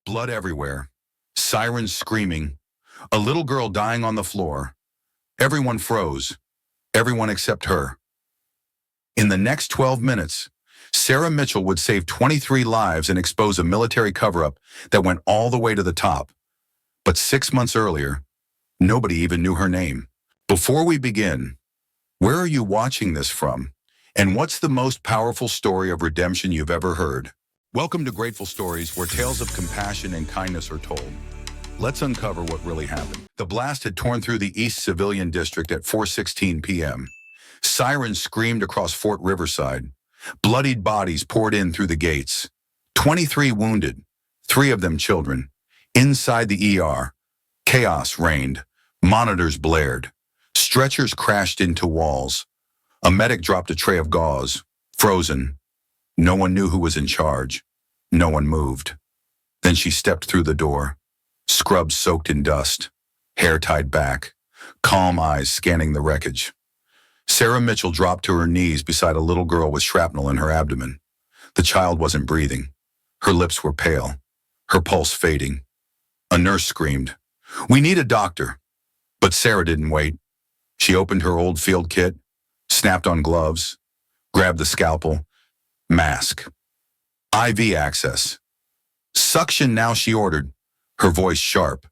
blood everywhere, sirens screaming, a little girl dying on the floor. Everyone froze, everyone except her. In the next 12 minutes, Sarah Mitchell would save 23 lives and expose a military cover-up that went all the way to the top. But 6 months earlier, nobody even knew her name. Before we begin, where are you watching this from? And what's the most powerful story of redemption you've ever heard? Welcome to Grateful Stories, where tales of compassion and kindness are told. Let's uncover what really happened. The blast had torn through the East Civilian District at 4:16 p.m. Sirens screamed across Fort Riverside. Bloodied bodies poured in through the gates. 23 wounded, 3 of them children. Inside the ER, chaos reigned. Monitors blared. Stretchers crashed into walls. A medic dropped a tray of gauze, frozen. No one knew who was in charge. No one moved. Then she stepped through the door, scrubs soaked in dust, hair tied back, calm eyes scanning the wreckage. Sarah Mitchell dropped to her knees beside a little girl with shrapnel in her abdomen. The child wasn't breathing. Her lips were pale, her pulse fading. A nurse screamed, "We need a doctor." But Sarah didn't wait. She opened her old field kit, snapped on gloves, grabbed the scalpel, mask, IV access. "Suction now," she ordered, her voice sharp,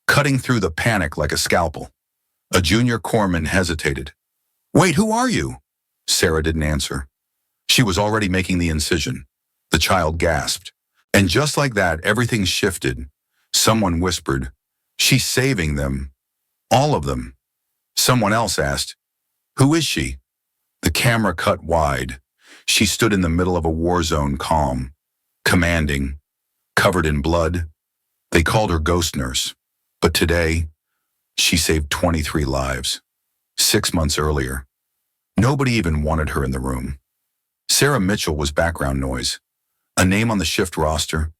cutting through the panic like a scalpel. A junior corpsman hesitated. "Wait, who are you?" Sarah didn't answer. She was already making the incision. The child gasped. And just like that, everything shifted. Someone whispered, "She's saving them. All of them." Someone else asked, "Who is she?" The camera cut wide. She stood in the middle of a war zone, calm, commanding, covered in blood. They called her Ghost Nurse. But today, she saved 23 lives. 6 months earlier, nobody even wanted her in the room. Sarah Mitchell was background noise, a name on the shift roster,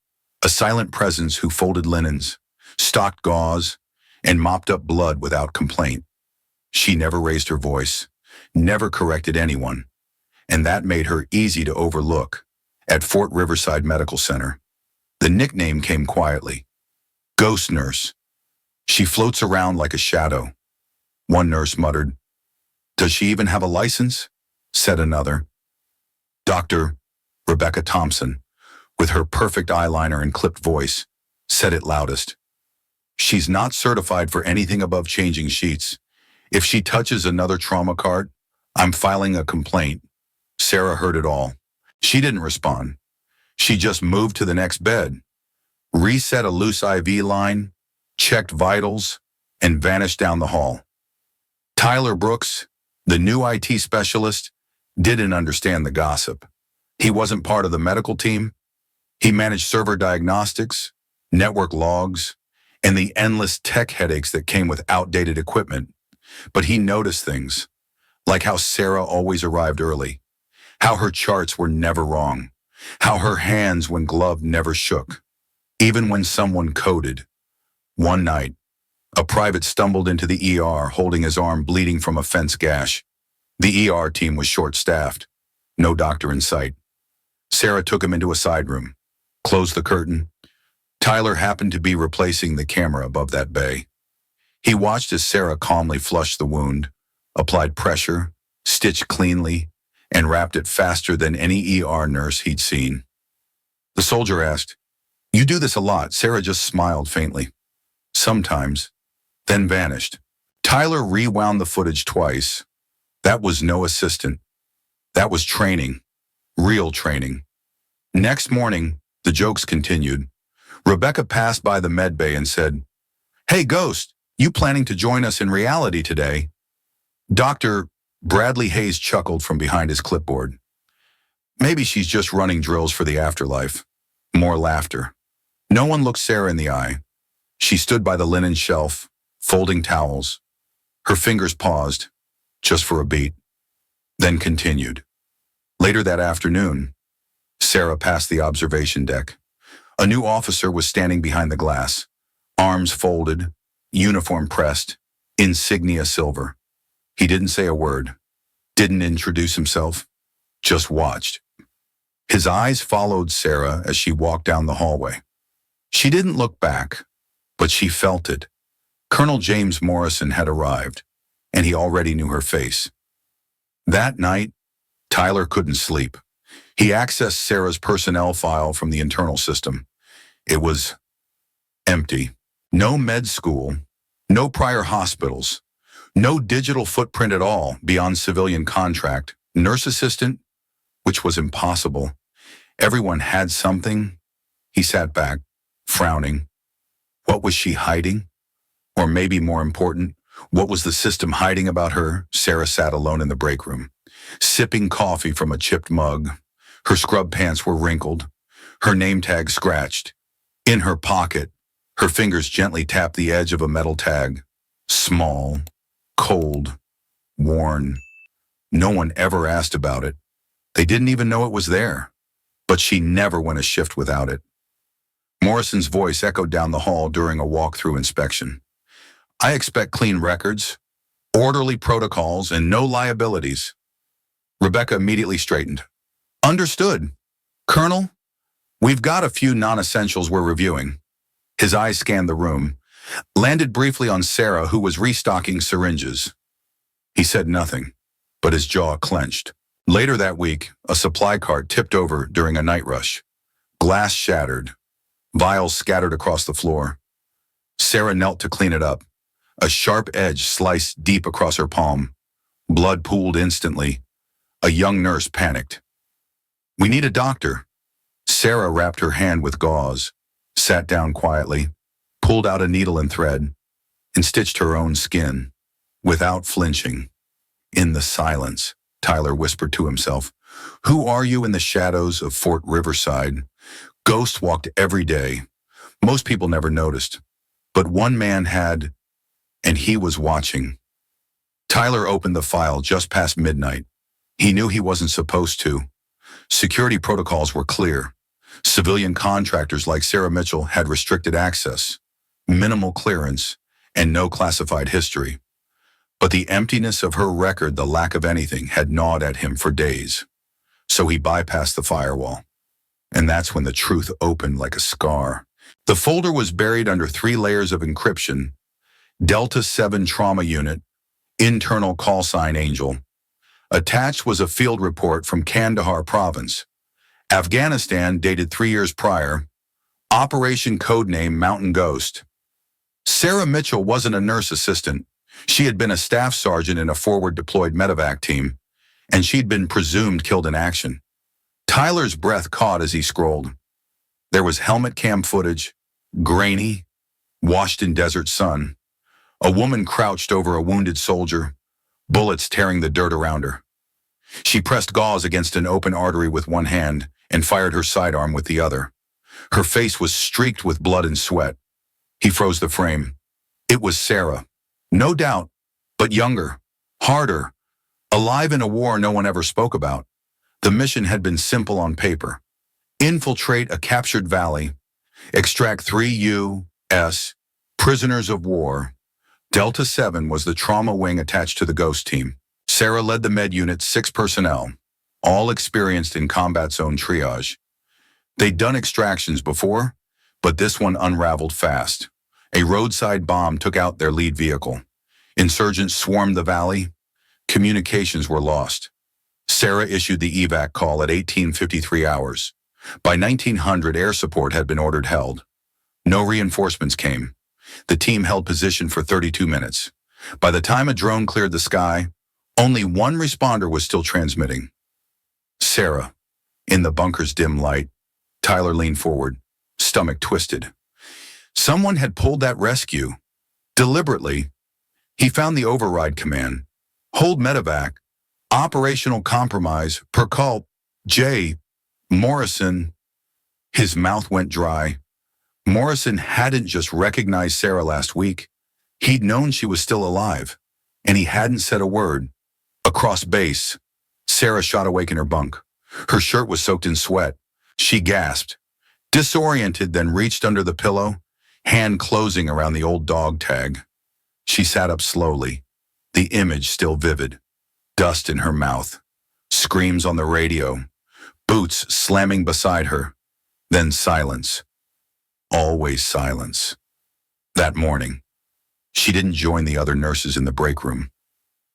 a silent presence who folded linens, stocked gauze, and mopped up blood without complaint. She never raised her voice, never corrected anyone, and that made her easy to overlook. At Fort Riverside Medical Center, the nickname came quietly. Ghost Nurse. She floats around like a shadow. One nurse muttered. "Does she even have a license?" said another. Dr. Rebecca Thompson, with her perfect eyeliner and clipped voice, said it loudest. "She's not certified for anything above changing sheets. If she touches another trauma cart, I'm filing a complaint." Sarah heard it all. She didn't respond. She just moved to the next bed, reset a loose IV line, checked vitals, and vanished down the hall. Tyler Brooks, the new IT specialist, didn't understand the gossip. He wasn't part of the medical team. He managed server diagnostics, network logs, and the endless tech headaches that came with outdated equipment. But he noticed things, like how Sarah always arrived early, how her charts were never wrong, how her hands when gloved never shook, even when someone coded. One night, a private stumbled into the ER holding his arm bleeding from a fence gash. The ER team was short-staffed, no doctor in sight. Sarah took him into a side room, closed the curtain. Tyler happened to be replacing the camera above that bay. He watched as Sarah calmly flushed the wound, applied pressure, stitched cleanly, and wrapped it faster than any ER nurse he'd seen. The soldier asked, "You do this a lot?" Sarah just smiled faintly. "Sometimes," then vanished. Tyler rewound the footage twice. That was no assistant. That was training, real training. Next morning, the jokes continued. Rebecca passed by the med bay and said, "Hey, Ghost, you planning to join us in reality today?" Dr. Bradley Hayes chuckled from behind his clipboard. "Maybe she's just running drills for the afterlife." More laughter. No one looked Sarah in the eye. She stood by the linen shelf, folding towels. Her fingers paused, just for a beat, then continued. Later that afternoon, Sarah passed the observation deck. A new officer was standing behind the glass, arms folded, uniform pressed, insignia silver. He didn't say a word, didn't introduce himself, just watched. His eyes followed Sarah as she walked down the hallway. She didn't look back, but she felt it. Colonel James Morrison had arrived, and he already knew her face. That night, Tyler couldn't sleep. He accessed Sarah's personnel file from the internal system. It was empty. No med school, no prior hospitals, no digital footprint at all beyond civilian contract, nurse assistant, which was impossible. Everyone had something. He sat back, frowning. What was she hiding? Or maybe more important, what was the system hiding about her? Sarah sat alone in the break room, sipping coffee from a chipped mug. Her scrub pants were wrinkled, her name tag scratched. In her pocket, her fingers gently tapped the edge of a metal tag. Small, cold, worn. No one ever asked about it. They didn't even know it was there. But she never went a shift without it. Morrison's voice echoed down the hall during a walk-through inspection. I expect clean records, orderly protocols, and no liabilities. Rebecca immediately straightened. Understood. Colonel, we've got a few non-essentials we're reviewing. His eyes scanned the room, landed briefly on Sarah, who was restocking syringes. He said nothing, but his jaw clenched. Later that week, a supply cart tipped over during a night rush. Glass shattered, vials scattered across the floor. Sarah knelt to clean it up. A sharp edge sliced deep across her palm. Blood pooled instantly. A young nurse panicked. We need a doctor. Sarah wrapped her hand with gauze, sat down quietly, pulled out a needle and thread, and stitched her own skin, without flinching. In the silence, Tyler whispered to himself, who are you in the shadows of Fort Riverside? Ghosts walked every day. Most people never noticed, but one man had, and he was watching. Tyler opened the file just past midnight. He knew he wasn't supposed to. Security protocols were clear. Civilian contractors like Sarah Mitchell had restricted access, minimal clearance, and no classified history. But the emptiness of her record, the lack of anything, had gnawed at him for days. So he bypassed the firewall. And that's when the truth opened like a scar. The folder was buried under 3 layers of encryption: Delta 7 Trauma Unit, internal call sign Angel. Attached was a field report from Kandahar Province, Afghanistan, dated 3 years prior, Operation Codename Mountain Ghost. Sarah Mitchell wasn't a nurse assistant. She had been a staff sergeant in a forward-deployed medevac team, and she'd been presumed killed in action. Tyler's breath caught as he scrolled. There was helmet cam footage, grainy, washed in desert sun. A woman crouched over a wounded soldier, bullets tearing the dirt around her. She pressed gauze against an open artery with one hand and fired her sidearm with the other. Her face was streaked with blood and sweat. He froze the frame. It was Sarah. No doubt, but younger, harder, alive in a war no one ever spoke about. The mission had been simple on paper. Infiltrate a captured valley, extract 3 U.S. prisoners of war. Delta 7 was the trauma wing attached to the Ghost team. Sarah led the med unit's 6 personnel, all experienced in combat zone triage. They'd done extractions before, but this one unraveled fast. A roadside bomb took out their lead vehicle. Insurgents swarmed the valley. Communications were lost. Sarah issued the evac call at 18:53 hours. By 1900, air support had been ordered held. No reinforcements came. The team held position for 32 minutes. By the time a drone cleared the sky, only one responder was still transmitting. Sarah, in the bunker's dim light. Tyler leaned forward, stomach twisted. Someone had pulled that rescue. Deliberately. He found the override command. Hold medevac. Operational compromise. Per call. J. Morrison. His mouth went dry. Morrison hadn't just recognized Sarah last week. He'd known she was still alive, and he hadn't said a word. Across base, Sarah shot awake in her bunk. Her shirt was soaked in sweat. She gasped, disoriented, then reached under the pillow, hand closing around the old dog tag. She sat up slowly, the image still vivid. Dust in her mouth, screams on the radio, boots slamming beside her, then silence. Always silence. That morning, she didn't join the other nurses in the break room.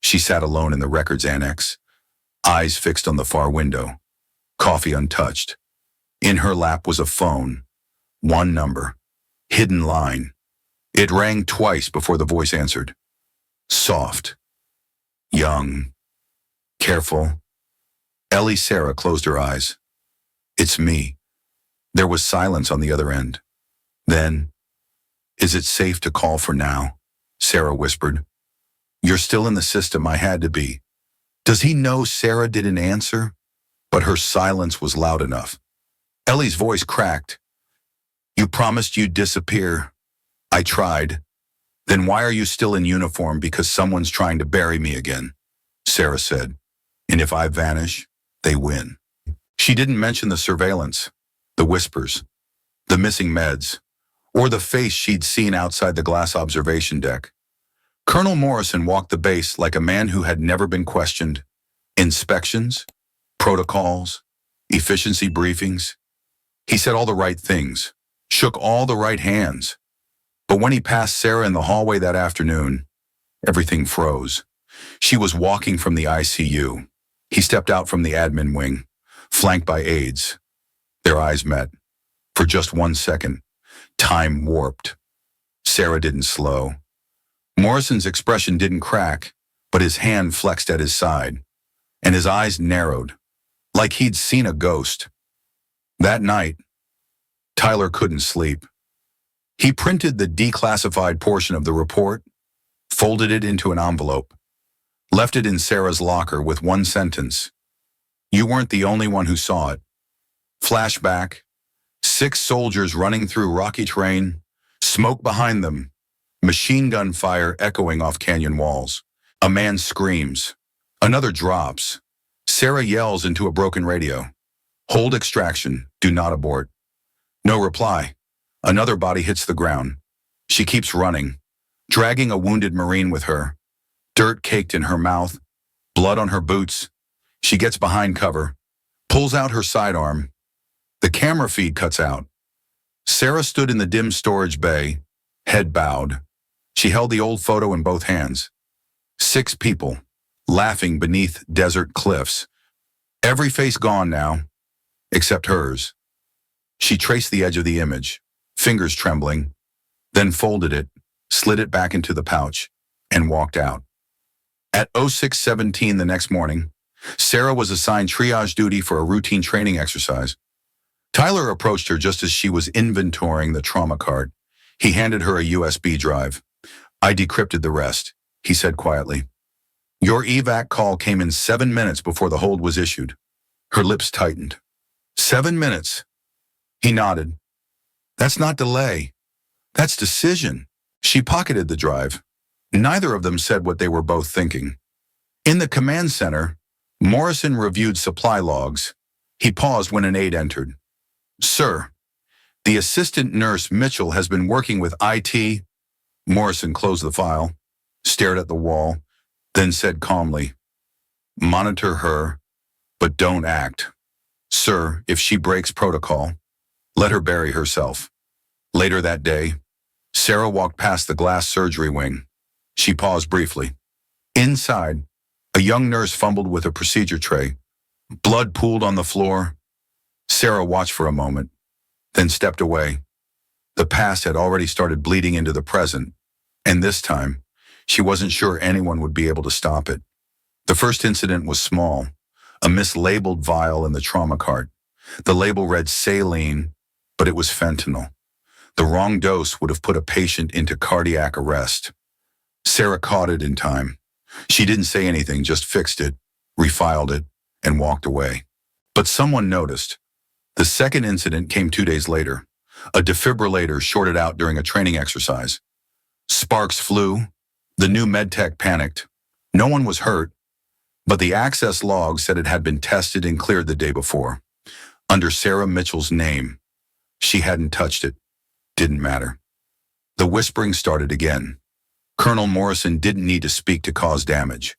She sat alone in the records annex, eyes fixed on the far window, coffee untouched. In her lap was a phone, one number, hidden line. It rang twice before the voice answered. Soft, young, careful. Ellie Sarah closed her eyes. It's me. There was silence on the other end. Then, is it safe to call for now? Sarah whispered. You're still in the system, I had to be. Does he know Sarah didn't answer? But her silence was loud enough. Ellie's voice cracked. You promised you'd disappear. I tried. Then why are you still in uniform? Because someone's trying to bury me again, Sarah said. And if I vanish, they win. She didn't mention the surveillance, the whispers, the missing meds, or the face she'd seen outside the glass observation deck. Colonel Morrison walked the base like a man who had never been questioned. Inspections, protocols, efficiency briefings. He said all the right things, shook all the right hands. But when he passed Sarah in the hallway that afternoon, everything froze. She was walking from the ICU. He stepped out from the admin wing, flanked by aides. Their eyes met. For just 1 second, time warped. Sarah didn't slow. Morrison's expression didn't crack, but his hand flexed at his side, and his eyes narrowed, like he'd seen a ghost. That night, Tyler couldn't sleep. He printed the declassified portion of the report, folded it into an envelope, left it in Sarah's locker with one sentence. You weren't the only one who saw it. Flashback, 6 soldiers running through rocky terrain, smoke behind them, machine gun fire echoing off canyon walls. A man screams. Another drops. Sarah yells into a broken radio. Hold extraction. Do not abort. No reply. Another body hits the ground. She keeps running, dragging a wounded Marine with her. Dirt caked in her mouth, blood on her boots. She gets behind cover, pulls out her sidearm. The camera feed cuts out. Sarah stood in the dim storage bay, head bowed. She held the old photo in both hands. 6 people, laughing beneath desert cliffs. Every face gone now, except hers. She traced the edge of the image, fingers trembling, then folded it, slid it back into the pouch, and walked out. At 06:17 the next morning, Sarah was assigned triage duty for a routine training exercise. Tyler approached her just as she was inventorying the trauma cart. He handed her a USB drive. I decrypted the rest, he said quietly. Your evac call came in 7 minutes before the hold was issued. Her lips tightened. 7 minutes. He nodded. That's not delay. That's decision. She pocketed the drive. Neither of them said what they were both thinking. In the command center, Morrison reviewed supply logs. He paused when an aide entered. Sir, the assistant nurse Mitchell has been working with IT. Morrison closed the file, stared at the wall, then said calmly, monitor her, but don't act. Sir, if she breaks protocol, let her bury herself. Later that day, Sarah walked past the glass surgery wing. She paused briefly. Inside, a young nurse fumbled with a procedure tray. Blood pooled on the floor. Sarah watched for a moment, then stepped away. The past had already started bleeding into the present, and this time, she wasn't sure anyone would be able to stop it. The first incident was small, a mislabeled vial in the trauma cart. The label read saline, but it was fentanyl. The wrong dose would have put a patient into cardiac arrest. Sarah caught it in time. She didn't say anything, just fixed it, refiled it, and walked away. But someone noticed. The second incident came 2 days later. A defibrillator shorted out during a training exercise. Sparks flew. The new medtech panicked. No one was hurt, but the access log said it had been tested and cleared the day before. Under Sarah Mitchell's name. She hadn't touched it. Didn't matter. The whispering started again. Colonel Morrison didn't need to speak to cause damage.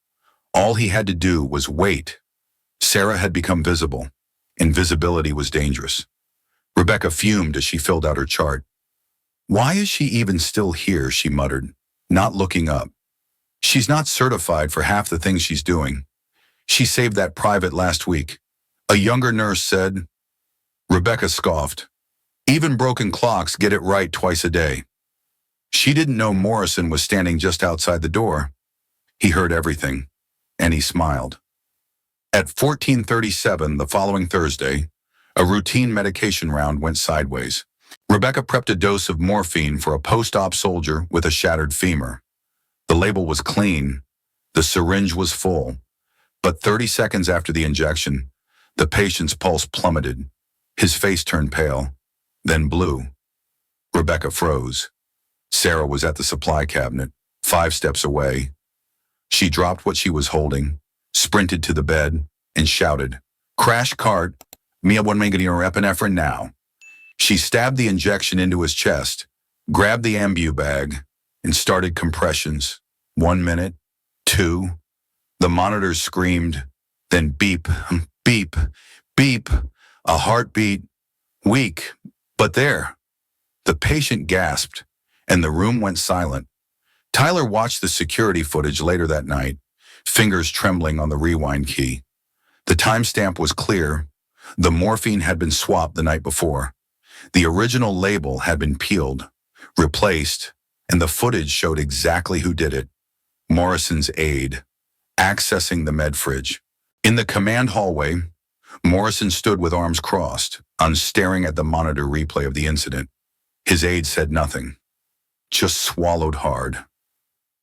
All he had to do was wait. Sarah had become visible. Invisibility was dangerous. Rebecca fumed as she filled out her chart. Why is she even still here, she muttered, not looking up. She's not certified for half the things she's doing. She saved that private last week. A younger nurse said. Rebecca scoffed. Even broken clocks get it right twice a day. She didn't know Morrison was standing just outside the door. He heard everything, and he smiled. At 14:37 the following Thursday, a routine medication round went sideways. Rebecca prepped a dose of morphine for a post-op soldier with a shattered femur. The label was clean, the syringe was full, but 30 seconds after the injection, the patient's pulse plummeted. His face turned pale, then blue. Rebecca froze. Sarah was at the supply cabinet, 5 steps away. She dropped what she was holding, sprinted to the bed, and shouted, "Crash cart, Mia one making your epinephrine now." She stabbed the injection into his chest, grabbed the ambu bag, and started compressions. 1 minute, 2. The monitors screamed, then beep, beep, beep, a heartbeat, weak, but there. The patient gasped, and the room went silent. Tyler watched the security footage later that night, fingers trembling on the rewind key. The timestamp was clear. The morphine had been swapped the night before. The original label had been peeled, replaced, and the footage showed exactly who did it. Morrison's aide, accessing the med fridge. In the command hallway, Morrison stood with arms crossed, staring at the monitor replay of the incident. His aide said nothing, just swallowed hard.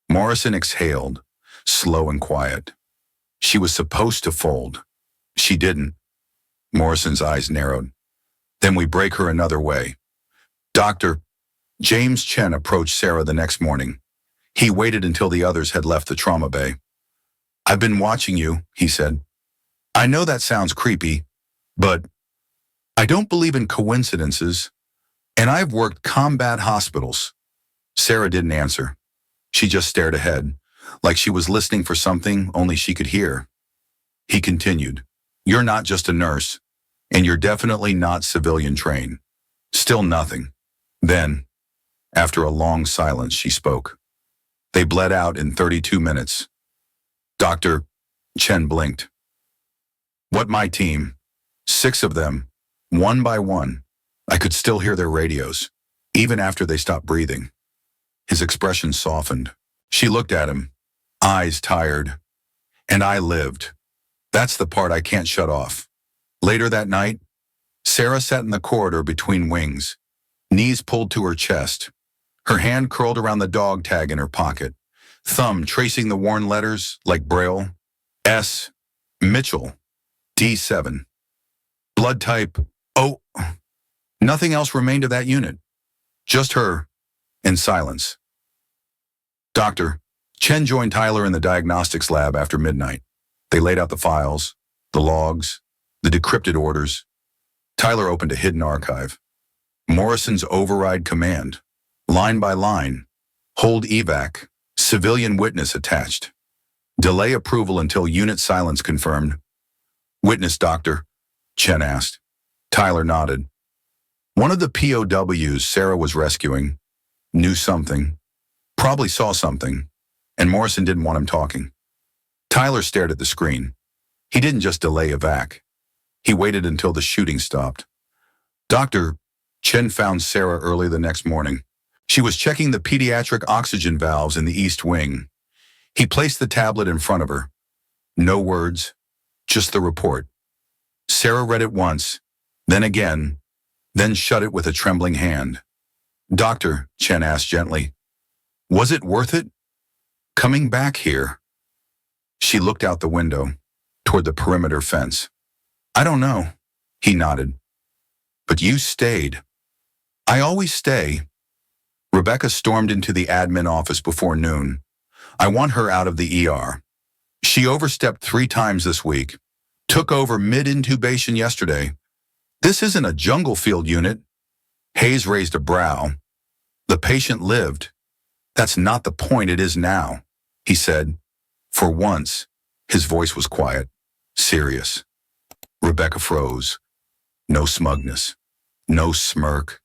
Morrison exhaled, slow and quiet. She was supposed to fold. She didn't. Morrison's eyes narrowed. Then we break her another way. Dr. James Chen approached Sarah the next morning. He waited until the others had left the trauma bay. "I've been watching you," he said. "I know that sounds creepy, but I don't believe in coincidences, and I've worked combat hospitals." Sarah didn't answer. She just stared ahead, like she was listening for something only she could hear. He continued, "You're not just a nurse, and you're definitely not civilian trained." Still nothing. Then, after a long silence, she spoke. They bled out in 32 minutes. Dr. Chen blinked. "What my team? 6 of them, one by one. I could still hear their radios, even after they stopped breathing." His expression softened. She looked at him, eyes tired. "And I lived. That's the part I can't shut off." Later that night, Sarah sat in the corridor between wings, knees pulled to her chest, her hand curled around the dog tag in her pocket, thumb tracing the worn letters like Braille. S. Mitchell, D7. Blood type O. Nothing else remained of that unit. Just her, and silence. Dr. Chen joined Tyler in the diagnostics lab after midnight. They laid out the files, the logs, the decrypted orders. Tyler opened a hidden archive. Morrison's override command, line by line, hold evac, civilian witness attached. Delay approval until unit silence confirmed. "Witness, doctor?" Chen asked. Tyler nodded. One of the POWs Sarah was rescuing knew something, probably saw something, and Morrison didn't want him talking. Tyler stared at the screen. He didn't just delay evac. He waited until the shooting stopped. Dr. Chen found Sarah early the next morning. She was checking the pediatric oxygen valves in the east wing. He placed the tablet in front of her. No words, just the report. Sarah read it once, then again, then shut it with a trembling hand. "Doctor," Chen asked gently, "was it worth it? Coming back here?" She looked out the window, toward the perimeter fence. "I don't know," he nodded. "But you stayed." "I always stay." Rebecca stormed into the admin office before noon. "I want her out of the ER. She overstepped 3 times this week, took over mid-intubation yesterday. This isn't a jungle field unit." Hayes raised a brow. "The patient lived. That's not the point it is now," he said. For once, his voice was quiet, serious. Rebecca froze. No smugness, no smirk,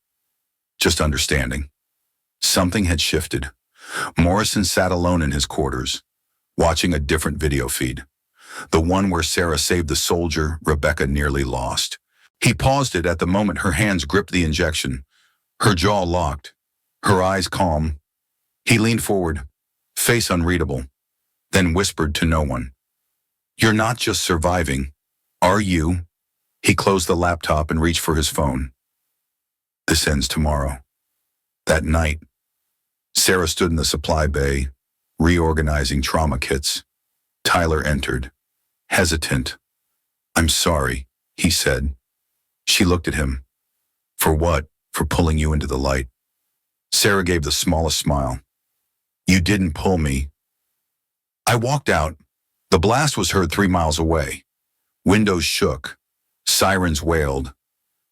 just understanding. Something had shifted. Morrison sat alone in his quarters, watching a different video feed, the one where Sarah saved the soldier Rebecca nearly lost. He paused it at the moment her hands gripped the injection, her jaw locked, her eyes calm. He leaned forward, face unreadable, then whispered to no one, "You're not just surviving, are you?" He closed the laptop and reached for his phone. This ends tomorrow. That night, Sarah stood in the supply bay, reorganizing trauma kits. Tyler entered, hesitant. "I'm sorry," he said. She looked at him. "For what? For pulling you into the light?" Sarah gave the smallest smile. "You didn't pull me." I walked out. The blast was heard 3 miles away. Windows shook. Sirens wailed.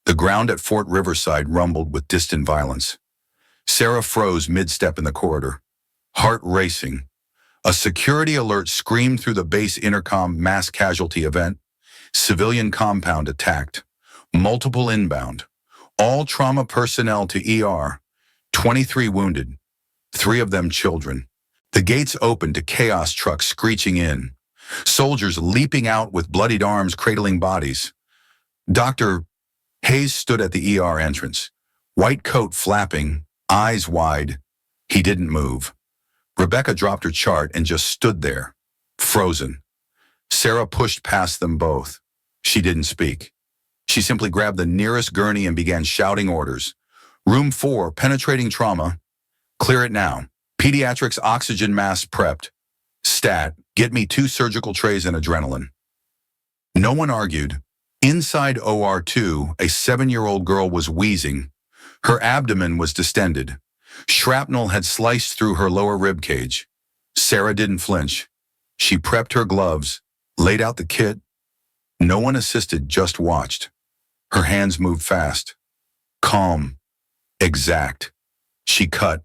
The ground at Fort Riverside rumbled with distant violence. Sarah froze mid-step in the corridor, heart racing. A security alert screamed through the base intercom: mass casualty event, civilian compound attacked, multiple inbound, all trauma personnel to ER, 23 wounded, 3 of them children. The gates opened to chaos trucks screeching in, soldiers leaping out with bloodied arms cradling bodies. Dr. Hayes stood at the ER entrance, white coat flapping, eyes wide. He didn't move. Rebecca dropped her chart and just stood there, frozen. Sarah pushed past them both. She didn't speak. She simply grabbed the nearest gurney and began shouting orders. "Room 4, penetrating trauma. Clear it now. Pediatrics oxygen mask prepped. Stat, get me 2 surgical trays and adrenaline." No one argued. Inside OR2, a 7-year-old girl was wheezing. Her abdomen was distended. Shrapnel had sliced through her lower rib cage. Sarah didn't flinch. She prepped her gloves, laid out the kit. No one assisted, just watched. Her hands moved fast. Calm. Exact. She cut.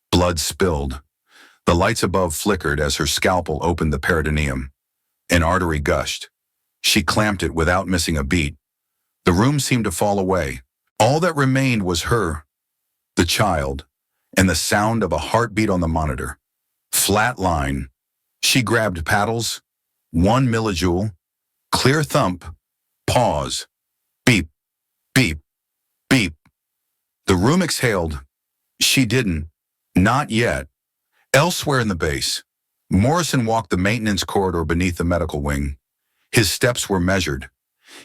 Blood spilled. The lights above flickered as her scalpel opened the peritoneum. An artery gushed. She clamped it without missing a beat. The room seemed to fall away. All that remained was her, the child, and the sound of a heartbeat on the monitor. Flat line. She grabbed paddles. 1 millijoule. Clear thump. Pause. Beep. Beep. Beep. The room exhaled. She didn't. Not yet. Elsewhere in the base, Morrison walked the maintenance corridor beneath the medical wing. His steps were measured.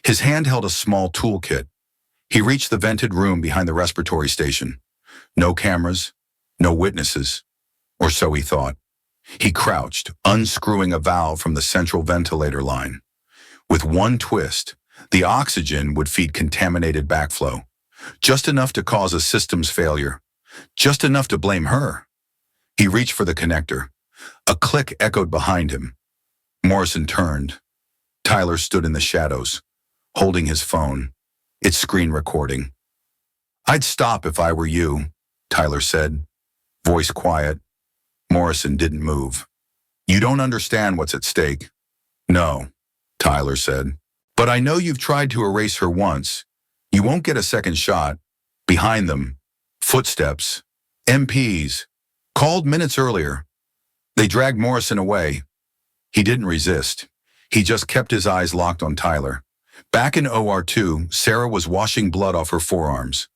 His hand held a small toolkit. He reached the vented room behind the respiratory station. No cameras, no witnesses, or so he thought. He crouched, unscrewing a valve from the central ventilator line. With one twist, the oxygen would feed contaminated backflow, just enough to cause a systems failure, just enough to blame her. He reached for the connector. A click echoed behind him. Morrison turned. Tyler stood in the shadows, holding his phone, its screen recording. "I'd stop if I were you," Tyler said, voice quiet. Morrison didn't move. "You don't understand what's at stake." "No," Tyler said. "But I know you've tried to erase her once. You won't get a second shot." Behind them, footsteps. MPs. Called minutes earlier. They dragged Morrison away. He didn't resist. He just kept his eyes locked on Tyler. Back in OR2, Sarah was washing blood off her forearms.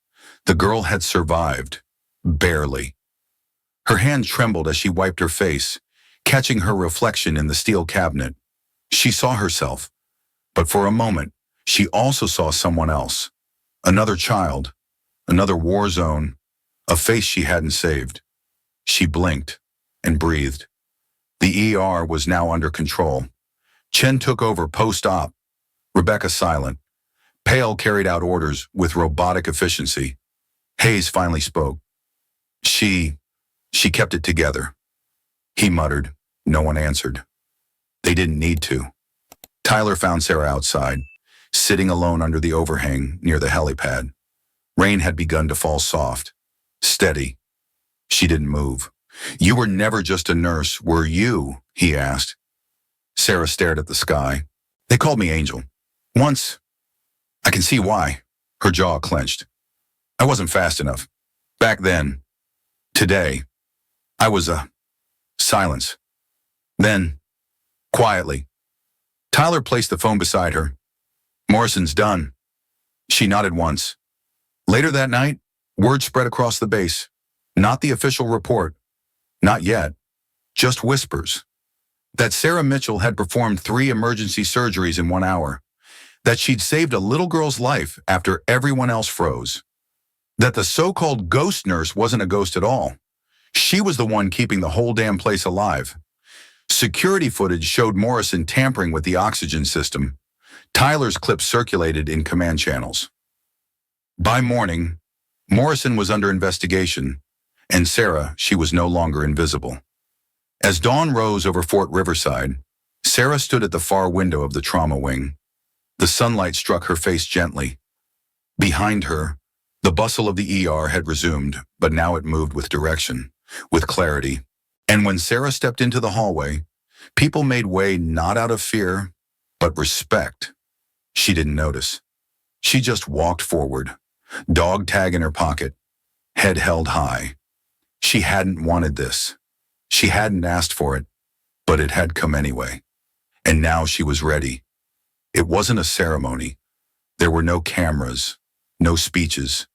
The girl had survived. Barely. Her hand trembled as she wiped her face, catching her reflection in the steel cabinet. She saw herself, but for a moment, she also saw someone else. Another child, another war zone, a face she hadn't saved. She blinked and breathed. The ER was now under control. Chen took over post-op. Rebecca silent. Pale carried out orders with robotic efficiency. Hayes finally spoke. She kept it together. He muttered. No one answered. They didn't need to. Tyler found Sarah outside, sitting alone under the overhang near the helipad. Rain had begun to fall soft, steady. She didn't move. "You were never just a nurse, were you?" he asked. Sarah stared at the sky. "They called me Angel. Once. I can see why." Her jaw clenched. "I wasn't fast enough. Back then. Today, I was silence. Then, quietly, Tyler placed the phone beside her. Morrison's done. She nodded once. Later that night, word spread across the base. Not the official report. Not yet. Just whispers. That Sarah Mitchell had performed 3 emergency surgeries in 1 hour. That she'd saved a little girl's life after everyone else froze. That the so-called ghost nurse wasn't a ghost at all. She was the one keeping the whole damn place alive. Security footage showed Morrison tampering with the oxygen system. Tyler's clips circulated in command channels. By morning, Morrison was under investigation, and Sarah, she was no longer invisible. As dawn rose over Fort Riverside, Sarah stood at the far window of the trauma wing. The sunlight struck her face gently. Behind her, the bustle of the ER had resumed, but now it moved with direction, with clarity. And when Sarah stepped into the hallway, people made way not out of fear, but respect. She didn't notice. She just walked forward, dog tag in her pocket, head held high. She hadn't wanted this. She hadn't asked for it, but it had come anyway. And now she was ready. It wasn't a ceremony. There were no cameras, no speeches,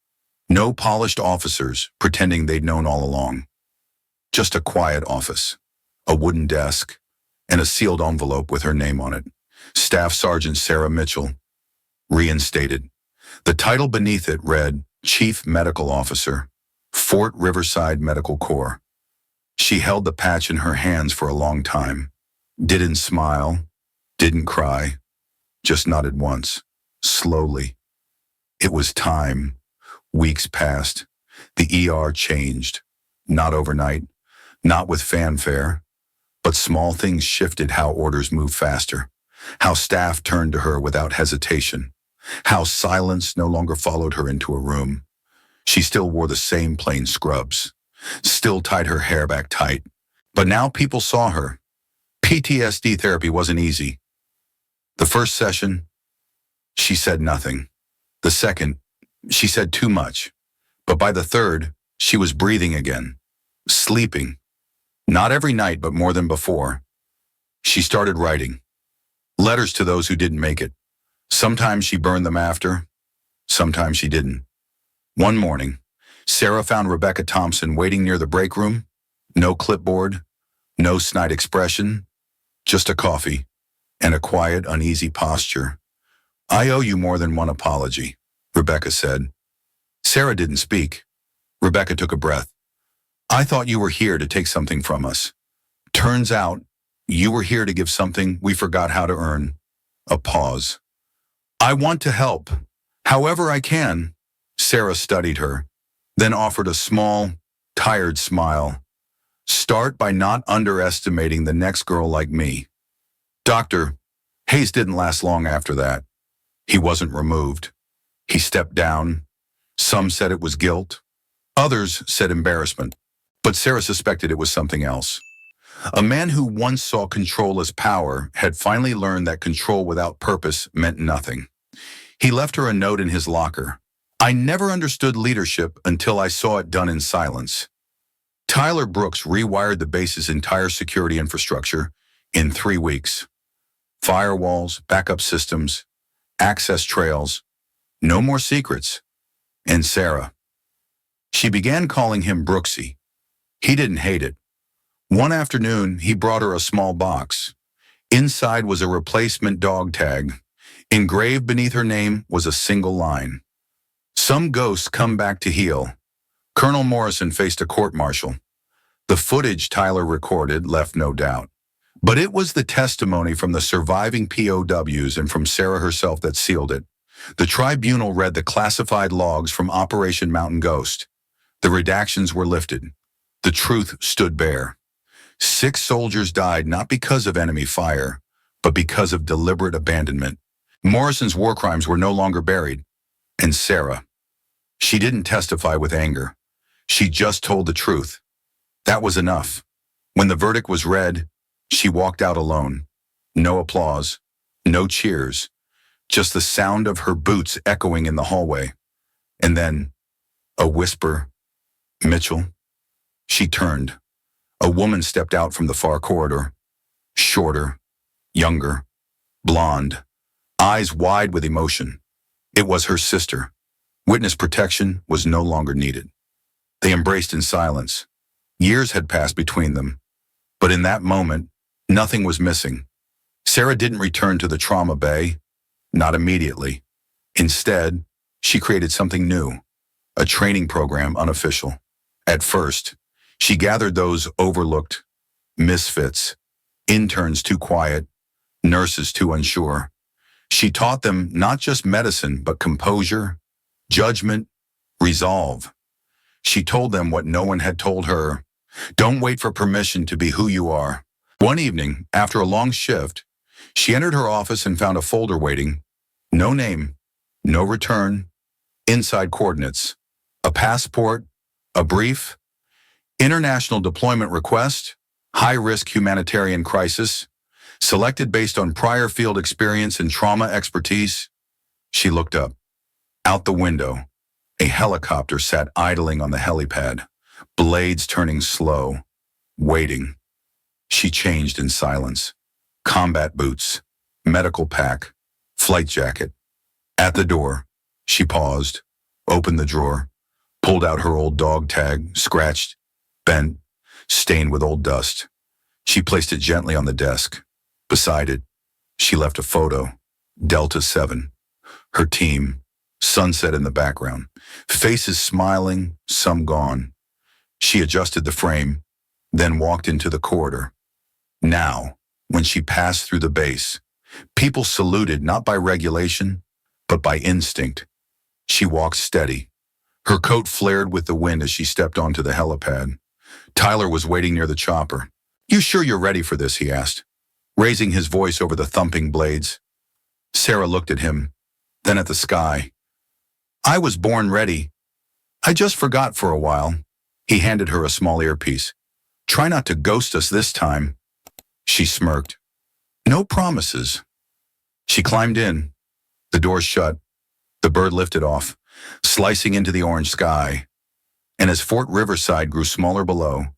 no polished officers pretending they'd known all along. Just a quiet office, a wooden desk, and a sealed envelope with her name on it. Staff Sergeant Sarah Mitchell, reinstated. The title beneath it read, Chief Medical Officer, Fort Riverside Medical Corps. She held the patch in her hands for a long time. Didn't smile, didn't cry, just nodded once, slowly. It was time. Weeks passed. The ER changed. Not overnight, not with fanfare, but small things shifted how orders moved faster, how staff turned to her without hesitation, how silence no longer followed her into a room. She still wore the same plain scrubs, still tied her hair back tight, but now people saw her. PTSD therapy wasn't easy. The first session, she said nothing. The second, she said too much. But by the third, she was breathing again, sleeping. Not every night, but more than before. She started writing. Letters to those who didn't make it. Sometimes she burned them after, sometimes she didn't. One morning, Sarah found Rebecca Thompson waiting near the break room. No clipboard, no snide expression, just a coffee and a quiet, uneasy posture. I owe you more than one apology, Rebecca said. Sarah didn't speak. Rebecca took a breath. I thought you were here to take something from us. Turns out, you were here to give something we forgot how to earn. A pause. I want to help, however I can. Sarah studied her, then offered a small, tired smile. Start by not underestimating the next girl like me. Dr. Hayes didn't last long after that. He wasn't removed. He stepped down. Some said it was guilt. Others said embarrassment. But Sarah suspected it was something else. A man who once saw control as power had finally learned that control without purpose meant nothing. He left her a note in his locker. I never understood leadership until I saw it done in silence. Tyler Brooks rewired the base's entire security infrastructure in 3 weeks. Firewalls, backup systems, access trails, no more secrets. And Sarah. She began calling him Brooksy. He didn't hate it. One afternoon, he brought her a small box. Inside was a replacement dog tag. Engraved beneath her name was a single line. Some ghosts come back to heal. Colonel Morrison faced a court-martial. The footage Tyler recorded left no doubt. But it was the testimony from the surviving POWs and from Sarah herself that sealed it. The tribunal read the classified logs from Operation Mountain Ghost. The redactions were lifted. The truth stood bare. 6 soldiers died not because of enemy fire, but because of deliberate abandonment. Morrison's war crimes were no longer buried. And Sarah, she didn't testify with anger. She just told the truth. That was enough. When the verdict was read, she walked out alone. No applause, no cheers, just the sound of her boots echoing in the hallway. And then, a whisper, Mitchell. She turned. A woman stepped out from the far corridor. Shorter, younger, blonde, eyes wide with emotion. It was her sister. Witness protection was no longer needed. They embraced in silence. Years had passed between them, but in that moment, nothing was missing. Sarah didn't return to the trauma bay, not immediately. Instead, she created something new, a training program unofficial. At first, she gathered those overlooked misfits, interns too quiet, nurses too unsure. She taught them not just medicine, but composure, judgment, resolve. She told them what no one had told her. Don't wait for permission to be who you are. One evening, after a long shift, she entered her office and found a folder waiting. No name, no return, inside coordinates, a passport, a brief, international deployment request, high-risk humanitarian crisis, selected based on prior field experience and trauma expertise. She looked up. Out the window, a helicopter sat idling on the helipad, blades turning slow, waiting. She changed in silence. Combat boots, medical pack, flight jacket. At the door, she paused, opened the drawer, pulled out her old dog tag, scratched, bent, stained with old dust. She placed it gently on the desk. Beside it, she left a photo, Delta 7, her team, sunset in the background, faces smiling, some gone. She adjusted the frame, then walked into the corridor. Now, when she passed through the base, people saluted not by regulation, but by instinct. She walked steady. Her coat flared with the wind as she stepped onto the helipad. Tyler was waiting near the chopper. "You sure you're ready for this?" he asked, raising his voice over the thumping blades. Sarah looked at him, then at the sky. "I was born ready. I just forgot for a while." He handed her a small earpiece. "Try not to ghost us this time." She smirked. "No promises." She climbed in. The door shut. The bird lifted off, slicing into the orange sky. And as Fort Riverside grew smaller below,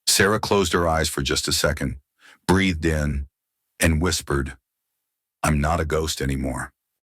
Sarah closed her eyes for just a second, breathed in, and whispered, "I'm not a ghost anymore."